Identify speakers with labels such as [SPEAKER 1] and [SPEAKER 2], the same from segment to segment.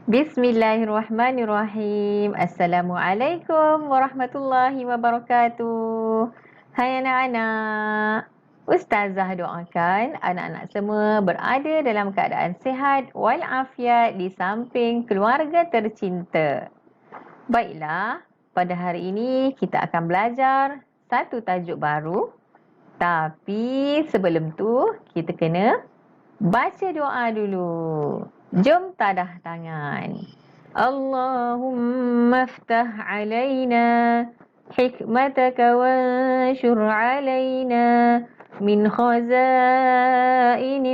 [SPEAKER 1] Bismillahirrahmanirrahim. Assalamualaikum warahmatullahi wabarakatuh. Hai anak-anak. Ustazah doakan anak-anak semua berada dalam keadaan sihat walafiat di samping keluarga tercinta. Baiklah, pada hari ini kita akan belajar satu tajuk baru. Tapi sebelum tu kita kena baca doa dulu. Jom tadah tangan. Allahumma aftah alaina hikmataka wanshur alaina min khazaini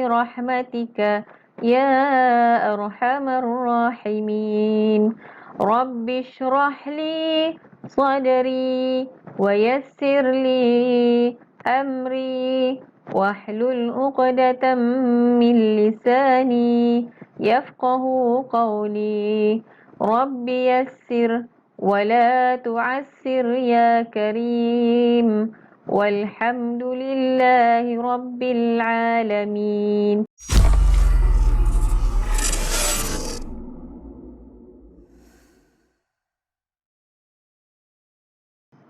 [SPEAKER 1] rahmatika ya arhamar rahimin. Rabbi shrah li sadri wa yassir li amri wahlul 'uqdatam min lisani yafqahu qawli. Rabbi yassir wa la tu'assir ya karim. Walhamdulillahi rabbil alamin.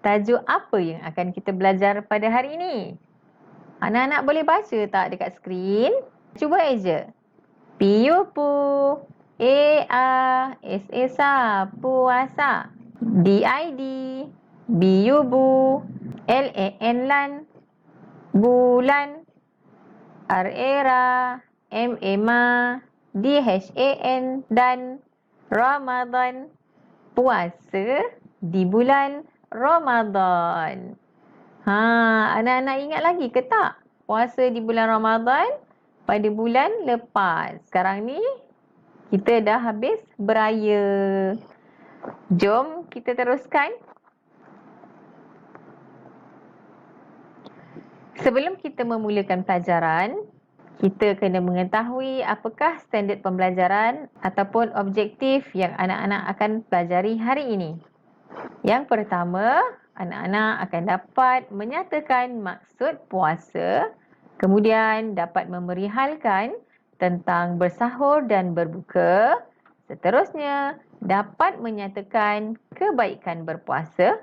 [SPEAKER 1] Tajuk apa yang akan kita belajar pada hari ini? Anak-anak boleh baca tak dekat skrin? Cuba eja. Piupu, sa, puasa. DID, biubu, lan, bulan. Era, DHAN, dan Ramadan. Puasa di bulan Ramadan. Anak-anak ingat lagi ke tak? Puasa di bulan Ramadan pada bulan lepas. Sekarang ni kita dah habis beraya. Jom kita teruskan. Sebelum kita memulakan pelajaran, kita kena mengetahui apakah standard pembelajaran ataupun objektif yang anak-anak akan pelajari hari ini. Yang pertama, anak-anak akan dapat menyatakan maksud puasa, kemudian dapat memerihalkan tentang bersahur dan berbuka. Seterusnya, dapat menyatakan kebaikan berpuasa,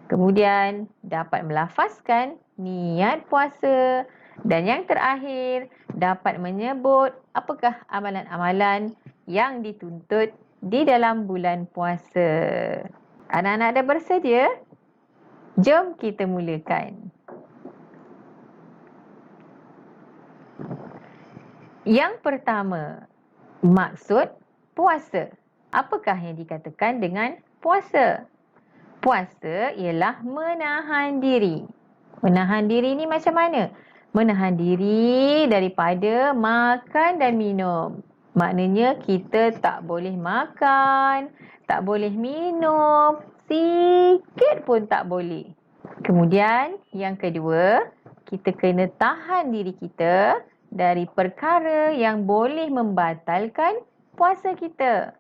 [SPEAKER 1] kemudian dapat melafazkan niat puasa, dan yang terakhir, dapat menyebut apakah amalan-amalan yang dituntut di dalam bulan puasa. Anak-anak dah bersedia? Jom kita mulakan. Yang pertama, maksud puasa. Apakah yang dikatakan dengan puasa? Puasa ialah menahan diri. Menahan diri ni macam mana? Menahan diri daripada makan dan minum. Maknanya kita tak boleh makan, tak boleh minum, sikit pun tak boleh. Kemudian yang kedua, kita kena tahan diri kita dari perkara yang boleh membatalkan puasa kita.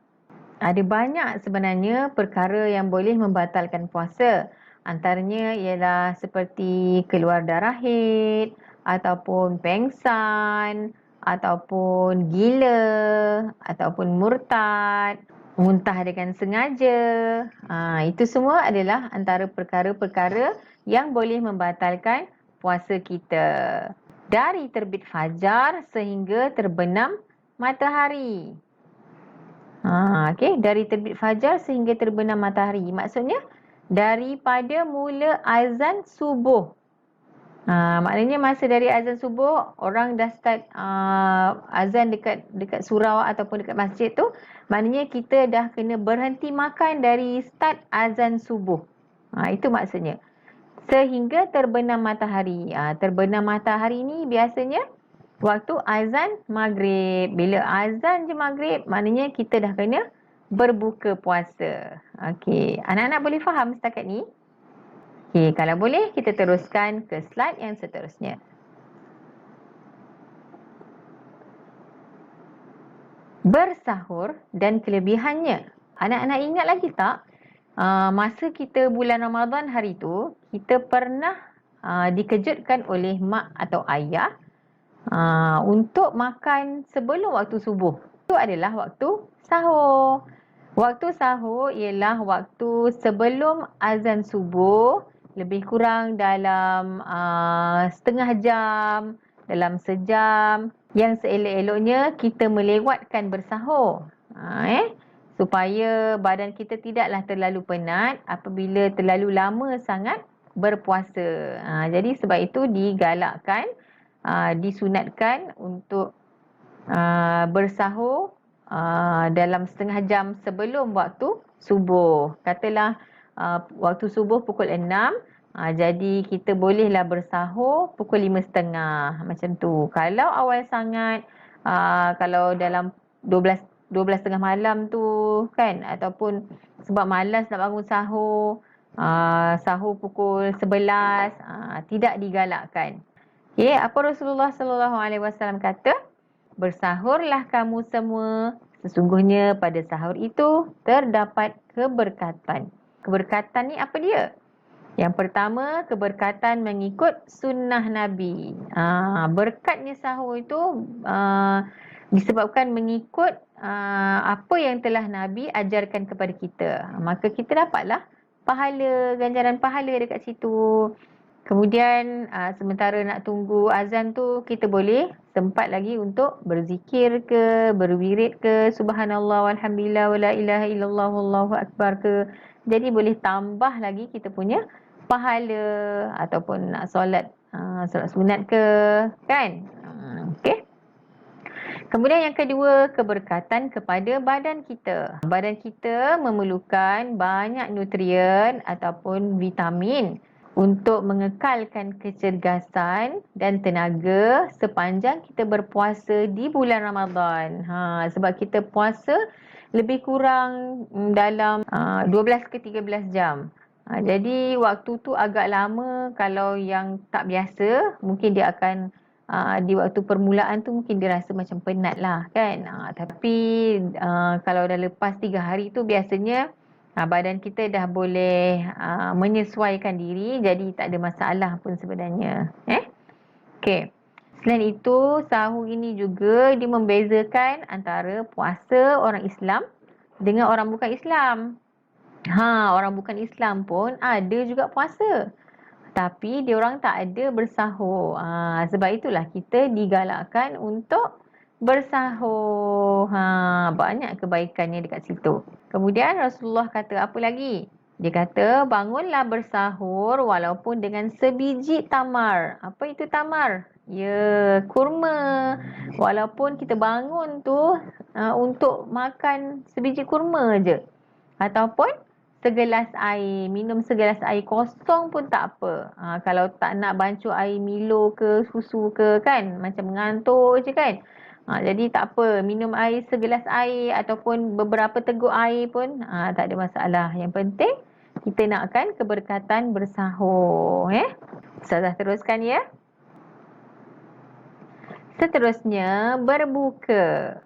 [SPEAKER 1] Ada banyak sebenarnya perkara yang boleh membatalkan puasa. Antaranya ialah seperti keluar darah haid, ataupun pengsan, ataupun gila, ataupun murtad, muntah dengan sengaja. Itu semua adalah antara perkara-perkara yang boleh membatalkan puasa kita. Dari terbit fajar sehingga terbenam matahari. Dari terbit fajar sehingga terbenam matahari. Maksudnya daripada mula azan subuh. Maknanya masa dari azan subuh, orang dah start azan dekat surau ataupun dekat masjid tu, maknanya kita dah kena berhenti makan dari start azan subuh. Itu maksudnya. Sehingga terbenam matahari. Terbenam matahari ni biasanya waktu azan maghrib. Bila azan je maghrib, maknanya kita dah kena berbuka puasa. Okey, anak-anak boleh faham setakat ni? Okey, kalau boleh kita teruskan ke slide yang seterusnya. Bersahur dan kelebihannya. Anak-anak ingat lagi tak? Masa kita bulan Ramadan hari tu, kita pernah dikejutkan oleh mak atau ayah untuk makan sebelum waktu subuh. Itu adalah waktu sahur. Waktu sahur ialah waktu sebelum azan subuh, lebih kurang dalam setengah jam, dalam sejam. Yang seelok-eloknya kita melewatkan bersahur. Supaya badan kita tidaklah terlalu penat apabila terlalu lama sangat berpuasa. Jadi sebab itu digalakkan, disunatkan untuk bersahur dalam setengah jam sebelum waktu subuh. Katalah waktu subuh pukul 6, jadi kita bolehlah bersahur pukul 5.30 macam tu. Kalau awal sangat, kalau dalam 12 tengah malam tu kan, ataupun sebab malas nak bangun sahur, sahur pukul 11, tidak digalakkan. Okay, apa Rasulullah SAW kata? Bersahurlah kamu semua, sesungguhnya pada sahur itu terdapat keberkatan. Keberkatan ni apa dia? Yang pertama, keberkatan mengikut sunnah Nabi. Berkatnya sahur itu disebabkan mengikut apa yang telah Nabi ajarkan kepada kita. Maka kita dapatlah pahala, ganjaran pahala dekat situ. Kemudian sementara nak tunggu azan tu, kita boleh sempat lagi untuk berzikir ke, berwirid ke, subhanallah walhamdulillah wala ilaha illallah wallahu akbar ke. Jadi boleh tambah lagi kita punya pahala, ataupun nak solat sunat ke, kan? Okey. Kemudian yang kedua, keberkatan kepada badan kita. Badan kita memerlukan banyak nutrien ataupun vitamin untuk mengekalkan kecergasan dan tenaga sepanjang kita berpuasa di bulan Ramadan. Sebab kita puasa lebih kurang dalam 12 ke 13 jam. Jadi waktu tu agak lama. Kalau yang tak biasa, mungkin dia akan di waktu permulaan tu mungkin dia rasa macam penat lah kan. Tapi kalau dah lepas 3 hari tu biasanya badan kita dah boleh menyesuaikan diri, jadi tak ada masalah pun sebenarnya. Okey. Selain itu, sahur ini juga dia membezakan antara puasa orang Islam dengan orang bukan Islam. Orang bukan Islam pun ada juga puasa, tapi dia orang tak ada bersahur. Sebab itulah kita digalakkan untuk bersahur. Banyak kebaikannya dekat situ. Kemudian Rasulullah kata apa lagi? Dia kata bangunlah bersahur walaupun dengan sebiji tamar. Apa itu tamar? Ya, kurma. Walaupun kita bangun tu untuk makan sebiji kurma je. Ataupun segelas air, minum segelas air kosong pun tak apa. Kalau tak nak bancuh air Milo ke susu ke kan, macam mengantuk je kan. Jadi tak apa, minum air segelas air ataupun beberapa teguk air pun tak ada masalah. Yang penting kita nakkan keberkatan bersahur. Ustazah teruskan ya. Seterusnya, berbuka.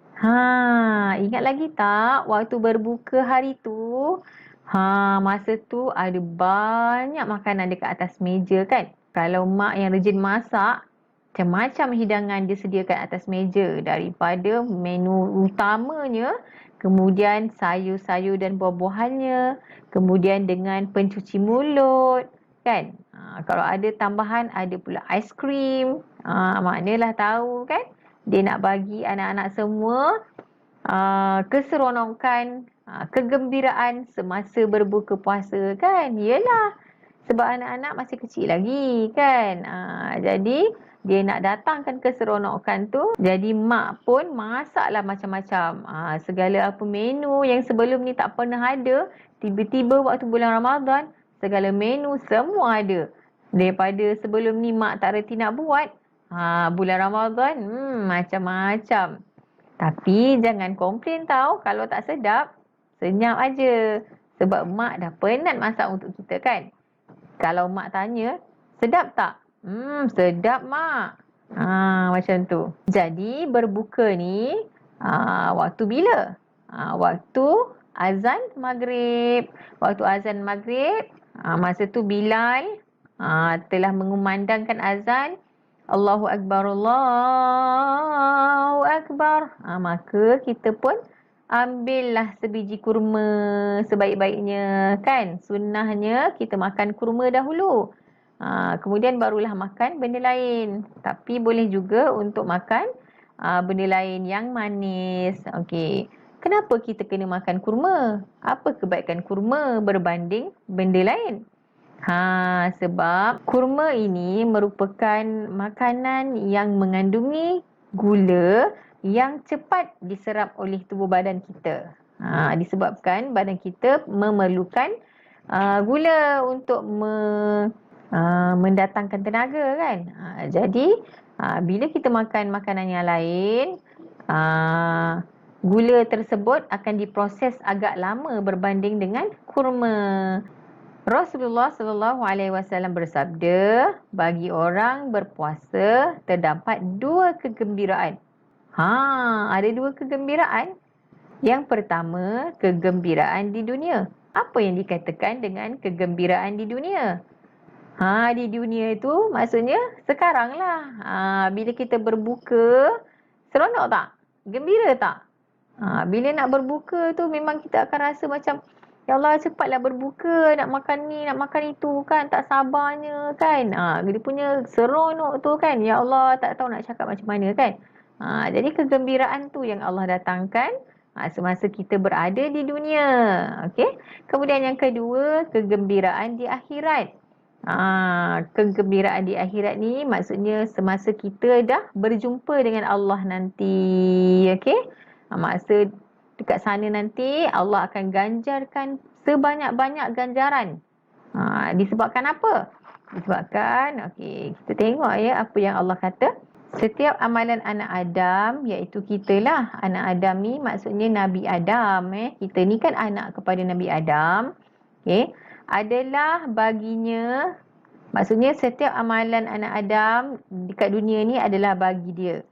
[SPEAKER 1] Ingat lagi tak waktu berbuka hari tu? Masa tu ada banyak makanan dekat atas meja kan. Kalau mak yang rajin masak, macam-macam hidangan dia sediakan atas meja. Daripada menu utamanya, kemudian sayur-sayur dan buah-buahannya, kemudian dengan pencuci mulut, kan. Kalau ada tambahan, ada pula aiskrim. Maknalah tahu kan, dia nak bagi anak-anak semua keseronokan, kegembiraan semasa berbuka puasa kan. Yelah, sebab anak-anak masih kecil lagi kan. Jadi dia nak datangkan keseronokan tu. Jadi mak pun masaklah macam-macam. Segala apa menu yang sebelum ni tak pernah ada, tiba-tiba waktu bulan Ramadan, segala menu semua ada. Daripada sebelum ni mak tak reti nak buat, bulan Ramadan macam-macam. Tapi jangan komplain tau kalau tak sedap. Senyap aja. Sebab mak dah penat masak untuk kita kan. Kalau mak tanya, sedap tak? Sedap mak. Macam tu. Jadi berbuka ni waktu bila? Waktu azan maghrib. Waktu azan maghrib, masa tu Bilal telah mengumandangkan azan. Allahu Akbar, Allahu Akbar. Maka kita pun ambillah sebiji kurma sebaik-baiknya, kan? Sunnahnya kita makan kurma dahulu. Kemudian barulah makan benda lain. Tapi boleh juga untuk makan benda lain yang manis. Okey. Kenapa kita kena makan kurma? Apa kebaikan kurma berbanding benda lain? Sebab kurma ini merupakan makanan yang mengandungi gula yang cepat diserap oleh tubuh badan kita. Disebabkan badan kita memerlukan gula untuk mendatangkan tenaga, kan. Jadi bila kita makan makanan yang lain, gula tersebut akan diproses agak lama berbanding dengan kurma. Rasulullah sallallahu alaihi wasallam bersabda, bagi orang berpuasa terdapat dua kegembiraan. Ada dua kegembiraan. Yang pertama, kegembiraan di dunia. Apa yang dikatakan dengan kegembiraan di dunia? Di dunia itu maksudnya sekarang lah. Bila kita berbuka, seronok tak? Gembira tak? Bila nak berbuka tu memang kita akan rasa macam, ya Allah, cepatlah berbuka, nak makan ni, nak makan itu, kan. Tak sabarnya, kan. Dia punya seronok tu, kan. Ya Allah, tak tahu nak cakap macam mana, kan. Jadi kegembiraan tu yang Allah datangkan semasa kita berada di dunia. Okey. Kemudian yang kedua, kegembiraan di akhirat. Kegembiraan di akhirat ni maksudnya semasa kita dah berjumpa dengan Allah nanti. Okey. Masa dekat sana nanti Allah akan ganjarkan sebanyak-banyak ganjaran. Disebabkan apa? Disebabkan, okey, kita tengok ya apa yang Allah kata. Setiap amalan anak Adam, iaitu kita lah. Anak Adam ni maksudnya Nabi Adam. Kita ni kan anak kepada Nabi Adam. Okay. Adalah baginya, maksudnya setiap amalan anak Adam dekat dunia ni adalah bagi dia.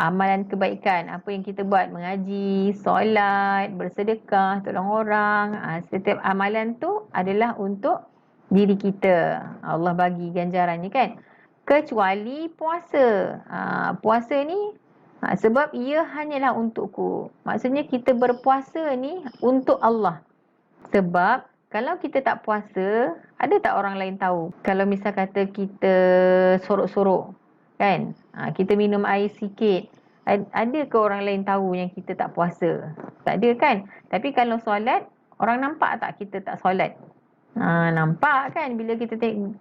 [SPEAKER 1] Amalan kebaikan, apa yang kita buat, mengaji, solat, bersedekah, tolong orang, setiap amalan tu adalah untuk diri kita. Allah bagi ganjarannya, kan. Kecuali puasa. Puasa ni sebab ia hanyalah untukku. Maksudnya kita berpuasa ni untuk Allah. Sebab kalau kita tak puasa, ada tak orang lain tahu? Kalau misal kata kita sorok-sorok, kan? Kita minum air sikit, ada ke orang lain tahu yang kita tak puasa? Tak ada, kan? Tapi kalau solat, orang nampak tak kita tak solat? Nampak, kan,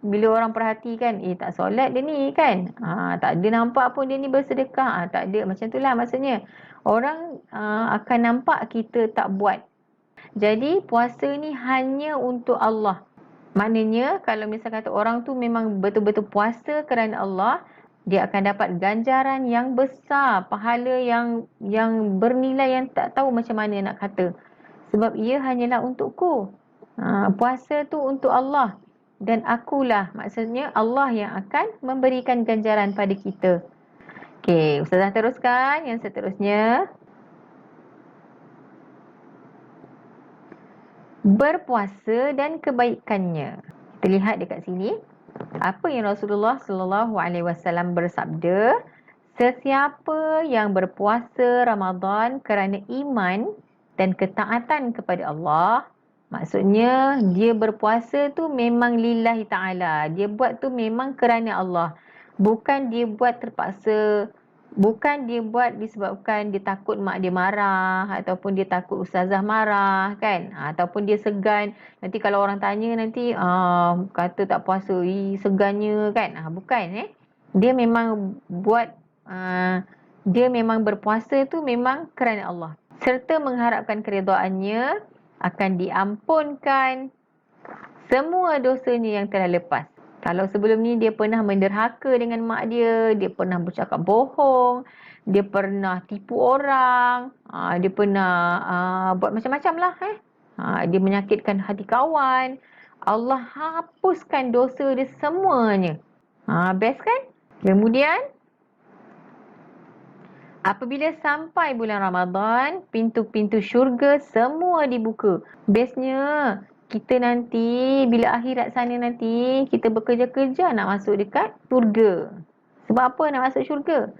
[SPEAKER 1] bila orang perhatikan, tak solat dia ni, kan. Tak ada nampak pun dia ni bersedekah. Tak ada, macam itulah maksudnya. Orang akan nampak kita tak buat. Jadi puasa ni hanya untuk Allah. Maknanya kalau misal kata orang tu memang betul-betul puasa kerana Allah, dia akan dapat ganjaran yang besar, pahala yang bernilai yang tak tahu macam mana nak kata. Sebab ia hanyalah untukku. Puasa tu untuk Allah, dan akulah, maksudnya Allah yang akan memberikan ganjaran pada kita. Okey, Ustazah teruskan yang seterusnya. Berpuasa dan kebaikannya. Kita lihat dekat sini apa yang Rasulullah sallallahu alaihi wasallam bersabda. Sesiapa yang berpuasa Ramadan kerana iman dan ketaatan kepada Allah, maksudnya dia berpuasa tu memang lillahi ta'ala. Dia buat tu memang kerana Allah. Bukan dia buat terpaksa. Bukan dia buat disebabkan dia takut mak dia marah, ataupun dia takut ustazah marah, kan. Ataupun dia segan. Nanti kalau orang tanya nanti kata tak puasa, segannya, kan. Bukan. Dia memang buat, dia memang berpuasa tu memang kerana Allah. Serta mengharapkan keredaannya, akan diampunkan semua dosanya yang telah lepas. Kalau sebelum ni dia pernah menderhaka dengan mak dia pernah bercakap bohong, dia pernah tipu orang, dia pernah buat macam-macam lah. Dia menyakitkan hati kawan. Allah hapuskan dosa dia semuanya. Best, kan? Kemudian apabila sampai bulan Ramadan, pintu-pintu syurga semua dibuka. Bestnya, kita nanti, bila akhirat sana nanti, kita bekerja-kerja nak masuk dekat syurga. Sebab apa nak masuk syurga?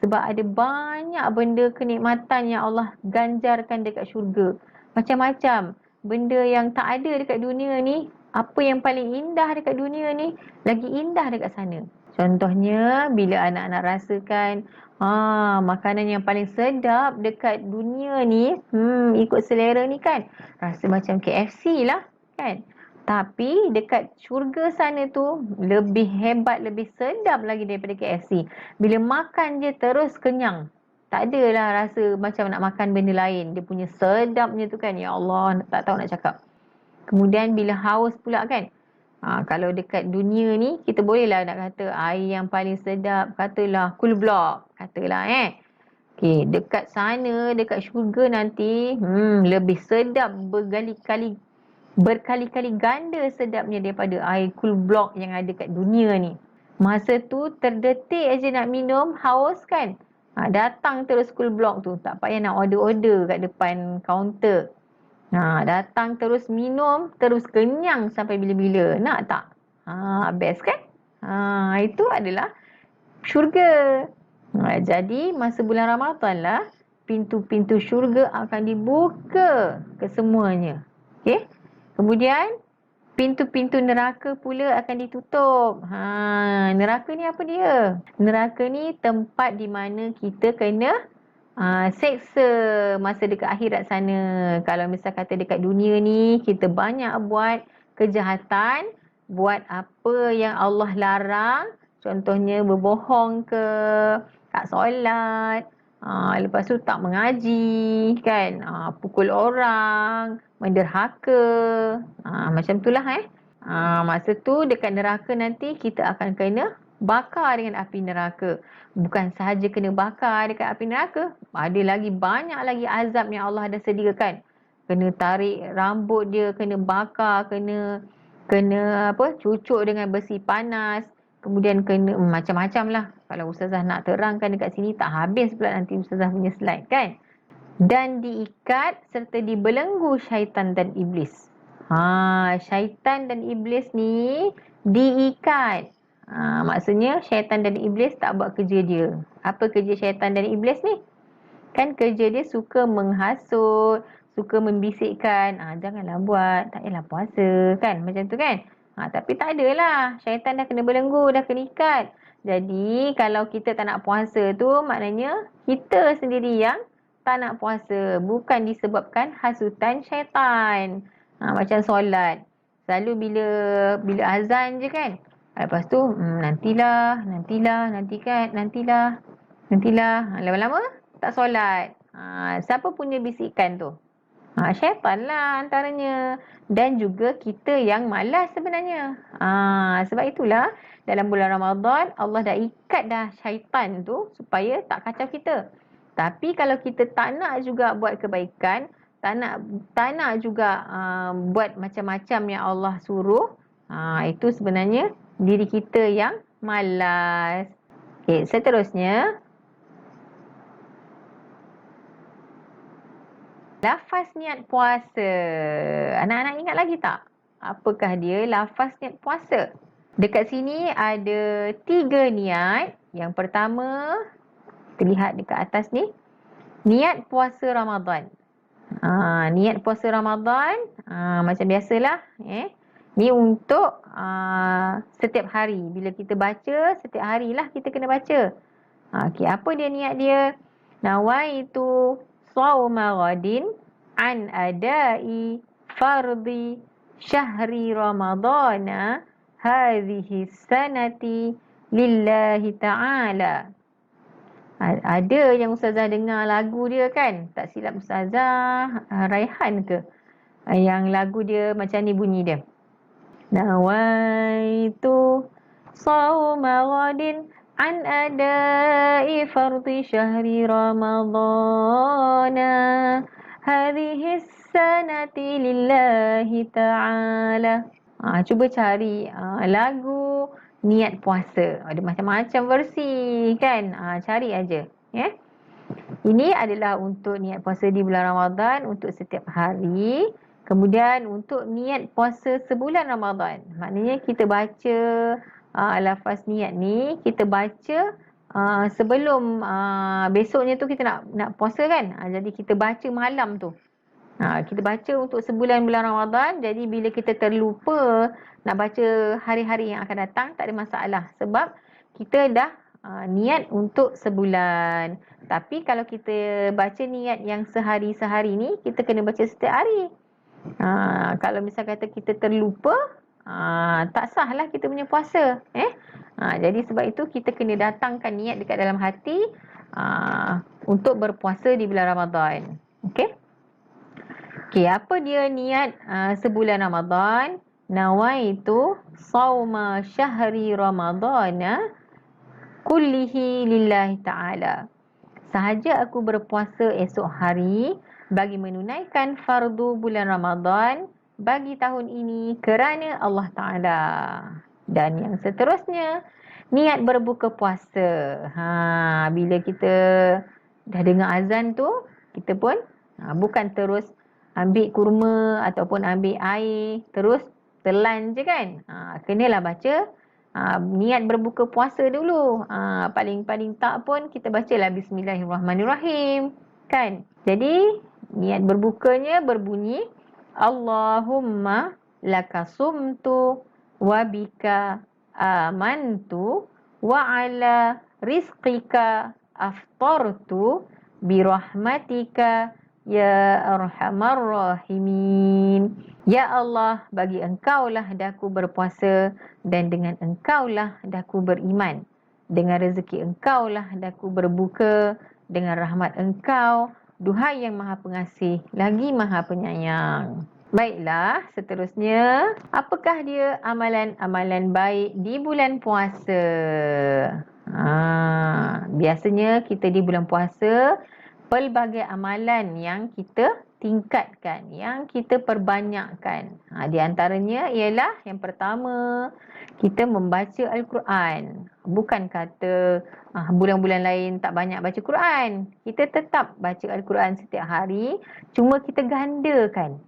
[SPEAKER 1] Sebab ada banyak benda kenikmatan yang Allah ganjarkan dekat syurga. Macam-macam. Benda yang tak ada dekat dunia ni, apa yang paling indah dekat dunia ni, lagi indah dekat sana. Contohnya, bila anak-anak rasakan makanan yang paling sedap dekat dunia ni, ikut selera ni kan, rasa macam KFC lah kan. Tapi dekat syurga sana tu lebih hebat, lebih sedap lagi daripada KFC. Bila makan je terus kenyang. Tak adalah rasa macam nak makan benda lain. Dia punya sedapnya tu kan, ya Allah, tak tahu nak cakap. Kemudian bila haus pula kan, kalau dekat dunia ni kita bolehlah nak kata air yang paling sedap, katalah Cool Block, katalah okey, dekat sana, dekat syurga nanti lebih sedap berkali-kali ganda sedapnya daripada air Cool Block yang ada kat dunia ni. Masa tu terdetik aja nak minum, haus kan, datang terus Cool Block tu, tak payah nak order-order kat depan kaunter. Datang terus minum, terus kenyang sampai bila-bila. Nak tak? Best kan? Itu adalah syurga. Jadi masa bulan Ramadan lah, pintu-pintu syurga akan dibuka kesemuanya. Okey? Kemudian pintu-pintu neraka pula akan ditutup. Neraka ni apa dia? Neraka ni tempat di mana kita kena seksa masa dekat akhirat sana. Kalau misal kata dekat dunia ni kita banyak buat kejahatan, buat apa yang Allah larang, contohnya berbohong ke, tak solat, lepas tu tak mengaji kan, pukul orang, menderhaka, macam itulah masa tu dekat neraka nanti kita akan kena bakar dengan api neraka. Bukan sahaja kena bakar dekat api neraka, ada lagi banyak lagi azab yang Allah dah sediakan. Kena tarik rambut dia, kena bakar, kena cucuk dengan besi panas, kemudian kena macam-macam lah. Kalau ustazah nak terangkan dekat sini tak habis pula nanti ustazah punya slide kan. Dan diikat serta dibelenggu syaitan dan iblis. Syaitan dan iblis ni diikat. Maksudnya syaitan dan iblis tak buat kerja dia. Apa kerja syaitan dan iblis ni? Kan kerja dia suka menghasut, suka membisikkan, janganlah buat, tak payahlah puasa kan, macam tu kan. Tapi tak adalah, syaitan dah kena belenggu, dah kena ikat. Jadi kalau kita tak nak puasa tu, maknanya kita sendiri yang tak nak puasa, bukan disebabkan hasutan syaitan. Macam solat, selalu bila azan je kan, lepas tu nantilah, lama-lama tak solat. Siapa punya bisikan tu? Syaitan lah antaranya. Dan juga kita yang malas sebenarnya. Sebab itulah dalam bulan Ramadan Allah dah ikat dah syaitan tu supaya tak kacau kita. Tapi kalau kita tak nak juga buat kebaikan, tak nak juga buat macam-macam yang Allah suruh, itu sebenarnya diri kita yang malas. Okey, seterusnya lafaz niat puasa. Anak-anak ingat lagi tak? Apakah dia lafaz niat puasa? Dekat sini ada 3 niat. Yang pertama, terlihat dekat atas ni, niat puasa Ramadan. Niat puasa Ramadan, macam biasalah. Ni untuk setiap hari. Bila kita baca, setiap harilah kita kena baca. Okey, apa dia niat dia? Nawaitu sawma ghadin an adai fardi syahri ramadana hadhihi sanati lillahi ta'ala. Ada yang ustazah dengar lagu dia kan, tak silap ustazah Raihan ke, yang lagu dia macam ni bunyi dia, nawaitu sawma ghadin an adai fardi syahri ramadana hadhihi sanati lillahi ta'ala. Cuba cari lagu niat puasa. Ada macam-macam versi kan. Cari aja. Ini adalah untuk niat puasa di bulan Ramadan untuk setiap hari. Kemudian untuk niat puasa sebulan Ramadan. Maknanya kita baca lafaz niat ni, kita baca sebelum besoknya tu kita nak puasa kan. Jadi kita baca malam tu. Kita baca untuk sebulan bulan Ramadan. Jadi bila kita terlupa nak baca hari-hari yang akan datang, tak ada masalah. Sebab kita dah niat untuk sebulan. Tapi kalau kita baca niat yang sehari-sehari ni, kita kena baca setiap hari. Kalau misal kata kita terlupa, tak sah lah kita punya puasa. Jadi sebab itu kita kena datangkan niat dekat dalam hati untuk berpuasa di bulan Ramadan. Okey? Okey, apa dia niat sebulan Ramadan? Nawaitu sauma syahri Ramadana kullihi lillahi ta'ala. Sahaja aku berpuasa esok hari bagi menunaikan fardu bulan Ramadan bagi tahun ini kerana Allah Ta'ala. Dan yang seterusnya, niat berbuka puasa. Bila kita dah dengar azan tu, kita pun bukan terus ambil kurma ataupun ambil air, terus telan je kan. Kenalah baca niat berbuka puasa dulu. Paling-paling tak pun kita bacalah Bismillahirrahmanirrahim. Kan? Jadi, niat berbukanya berbunyi, Allahumma laka sumtu wa bika amantu wa ala rizqika aftartu birahmatika ya arhamar rahimin. Ya Allah, bagi engkaulah daku berpuasa dan dengan engkaulah daku beriman. Dengan rezeki engkaulah daku berbuka, dengan rahmat engkau, duhai yang maha pengasih, lagi maha penyayang. Baiklah, seterusnya, apakah dia amalan-amalan baik di bulan puasa? Biasanya kita di bulan puasa, pelbagai amalan yang kita tingkatkan, yang kita perbanyakkan. Di antaranya ialah yang pertama, kita membaca Al-Quran. Bukan kata bulan-bulan lain tak banyak baca Quran. Kita tetap baca Al-Quran setiap hari, cuma kita gandakan.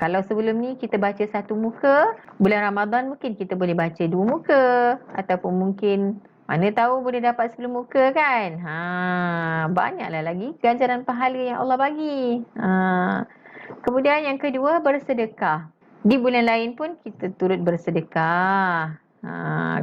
[SPEAKER 1] Kalau sebelum ni kita baca satu muka, bulan Ramadan mungkin kita boleh baca 2 muka. Ataupun mungkin mana tahu boleh dapat 10 muka kan. Banyaklah lagi ganjaran pahala yang Allah bagi. Kemudian yang kedua, bersedekah. Di bulan lain pun kita turut bersedekah.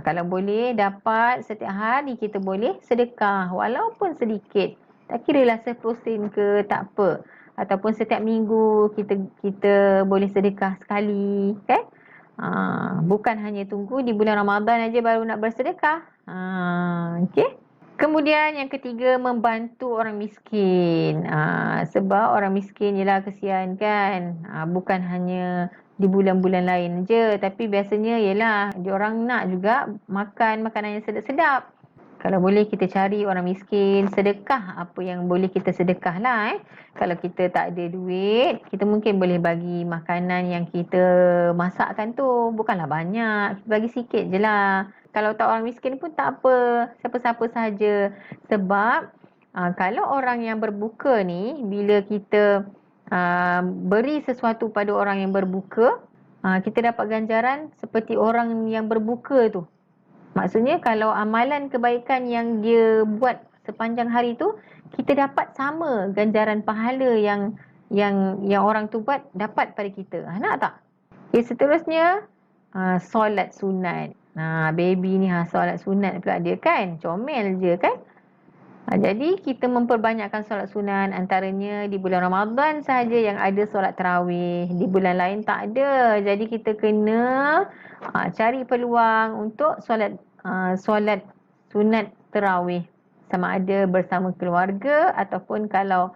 [SPEAKER 1] Kalau boleh dapat setiap hari kita boleh sedekah walaupun sedikit. Tak kiralah 1% ke, tak apa. Ataupun setiap minggu kita boleh sedekah sekali, kan? Bukan hanya tunggu di bulan Ramadan aja baru nak bersedekah. Okey. Kemudian yang ketiga, membantu orang miskin. Sebab orang miskin ialah kesian kan. Bukan hanya di bulan-bulan lain je, tapi biasanya ialah diorang nak juga makan makanan yang sedap-sedap. Kalau boleh kita cari orang miskin, sedekah apa yang boleh kita sedekah lah. Kalau kita tak ada duit, kita mungkin boleh bagi makanan yang kita masakkan tu. Bukanlah banyak, kita bagi sikit je lah. Kalau tak orang miskin pun tak apa, siapa-siapa sahaja. Sebab kalau orang yang berbuka ni, bila kita beri sesuatu pada orang yang berbuka, kita dapat ganjaran seperti orang yang berbuka tu. Maksudnya kalau amalan kebaikan yang dia buat sepanjang hari tu, kita dapat sama ganjaran pahala yang orang tu buat dapat pada kita. Nak tak? Seterusnya, solat sunat. Baby ni solat sunat pula dia kan. Comel je kan. Jadi kita memperbanyakkan solat sunat, antaranya di bulan Ramadan sahaja yang ada solat tarawih. Di bulan lain tak ada. Jadi kita kena cari peluang untuk solat sunat tarawih, sama ada bersama keluarga ataupun kalau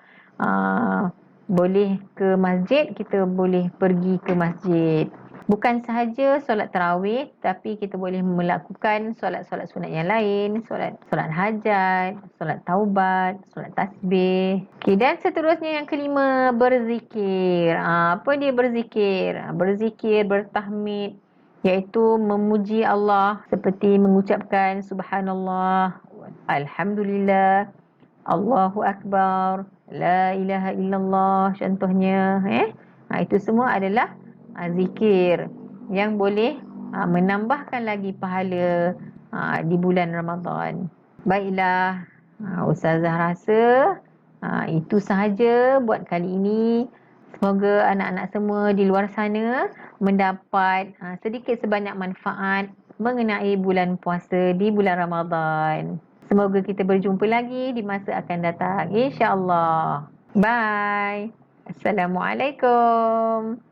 [SPEAKER 1] boleh ke masjid, kita boleh pergi ke masjid. Bukan sahaja solat tarawih, tapi kita boleh melakukan solat-solat sunat yang lain, solat hajat, solat taubat, solat tasbih. Okay, dan seterusnya yang kelima, berzikir. Apa dia berzikir? Berzikir, bertahmid, iaitu memuji Allah seperti mengucapkan subhanallah, alhamdulillah, Allahu akbar, la ilaha illallah contohnya. Itu semua adalah zikir yang boleh menambahkan lagi pahala di bulan Ramadan. Baiklah, Ustazah rasa itu sahaja buat kali ini. Semoga anak-anak semua di luar sana mendapat sedikit sebanyak manfaat mengenai bulan puasa di bulan Ramadan. Semoga kita berjumpa lagi di masa akan datang. InsyaAllah. Bye. Assalamualaikum.